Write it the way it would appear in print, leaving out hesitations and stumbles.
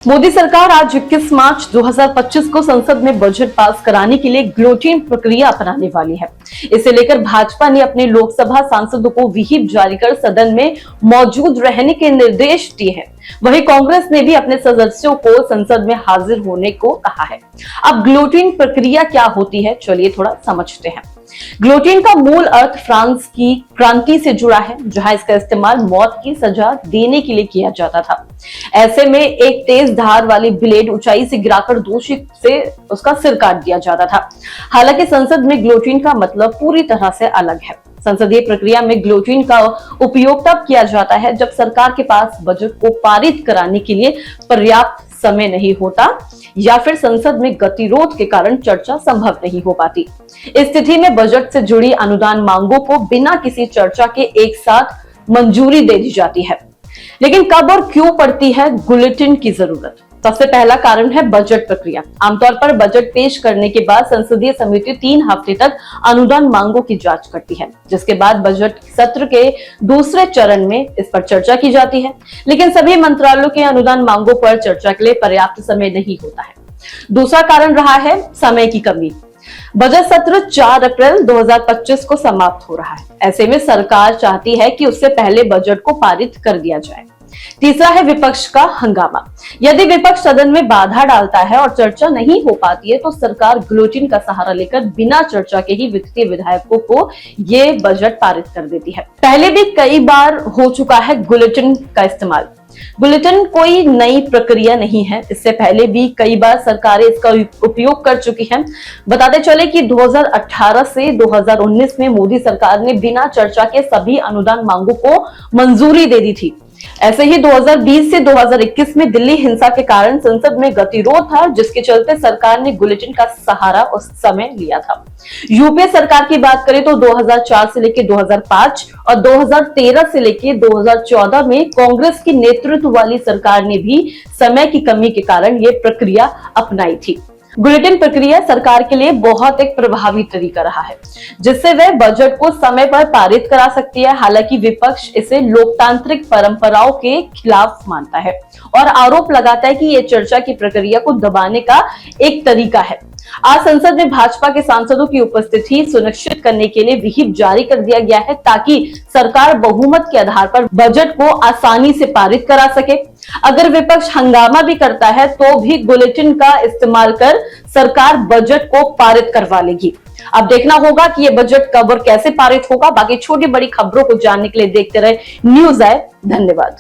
मोदी सरकार आज 21 मार्च 2025 को संसद में बजट पास कराने के लिए ग्लोटिन प्रक्रिया अपनाने वाली है। इसे लेकर भाजपा ने अपने लोकसभा सांसदों को व्हिप जारी कर सदन में मौजूद रहने के निर्देश दिए हैं। वहीं कांग्रेस ने भी अपने सदस्यों को संसद में हाजिर होने को कहा है। अब ग्लोटिन प्रक्रिया क्या होती है, चलिए थोड़ा समझते हैं। ग्लोटिन का मूल अर्थ फ्रांस की क्रांति से जुड़ा है, जहां इसका इस्तेमाल मौत की सजा देने के लिए किया जाता था। ऐसे में एक तेज धार वाली ब्लेड ऊंचाई से गिराकर दोषी से उसका सिर काट दिया जाता था। हालांकि संसद में ग्लोटिन का मतलब पूरी तरह से अलग है। संसदीय प्रक्रिया में ग्लोटिन का उपयोग तब किया जाता है जब सरकार के पास बजट को पारित कराने के लिए पर्याप्त समय नहीं होता या फिर संसद में गतिरोध के कारण चर्चा संभव नहीं हो पाती। इस स्थिति में बजट से जुड़ी अनुदान मांगों को बिना किसी चर्चा के एक साथ मंजूरी दे दी जाती है। लेकिन कब और क्यों पड़ती है ग्लोटिन की जरूरत? सबसे पहला कारण है बजट प्रक्रिया। आमतौर पर बजट पेश करने के बाद संसदीय समिति 3 हफ्ते तक अनुदान मांगों की जांच करती है, जिसके बाद बजट सत्र के दूसरे चरण में इस पर चर्चा की जाती है। लेकिन सभी मंत्रालयों के अनुदान मांगों पर चर्चा के लिए पर्याप्त समय नहीं होता है। दूसरा कारण रहा है समय की कमी। बजट सत्र 4 अप्रैल 2025 को समाप्त हो रहा है। ऐसे में सरकार चाहती है कि उससे पहले बजट को पारित कर दिया जाए। तीसरा है विपक्ष का हंगामा। यदि विपक्ष सदन में बाधा डालता है और चर्चा नहीं हो पाती है तो सरकार ग्लोटिन का सहारा लेकर बिना चर्चा के ही विपक्षी विधायकों को ये बजट पारित कर देती है। पहले भी कई बार हो चुका है ग्लोटिन का इस्तेमाल। ग्लोटिन कोई नई प्रक्रिया नहीं है। इससे पहले भी कई बार सरकारें इसका उपयोग कर चुकी हैं। बताते चले कि 2018 से 2019 में मोदी सरकार ने बिना चर्चा के सभी अनुदान मांगों को मंजूरी दे दी थी। ऐसे ही 2020 से 2021 में दिल्ली हिंसा के कारण संसद में गतिरोध था, जिसके चलते सरकार ने ग्लोटिन का सहारा उस समय लिया था। यूपीए सरकार की बात करें तो 2004 से लेकर 2005 और 2013 से लेकर 2014 में कांग्रेस की नेतृत्व वाली सरकार ने भी समय की कमी के कारण ये प्रक्रिया अपनाई थी। ग्लोटिन प्रक्रिया सरकार के लिए बहुत एक प्रभावी तरीका रहा है, जिससे वह बजट को समय पर पारित करा सकती है। हालांकि विपक्ष इसे लोकतांत्रिक परंपराओं के खिलाफ मानता है और आरोप लगाता है कि यह चर्चा की प्रक्रिया को दबाने का एक तरीका है। आज संसद में भाजपा के सांसदों की उपस्थिति सुनिश्चित करने के लिए व्हिप जारी कर दिया गया है, ताकि सरकार बहुमत के आधार पर बजट को आसानी से पारित करा सके। अगर विपक्ष हंगामा भी करता है तो भी ग्लोटिन का इस्तेमाल कर सरकार बजट को पारित करवा लेगी। अब देखना होगा कि ये बजट कब और कैसे पारित होगा। बाकी छोटी बड़ी खबरों को जानने के लिए देखते रहे न्यूज़ आए। धन्यवाद।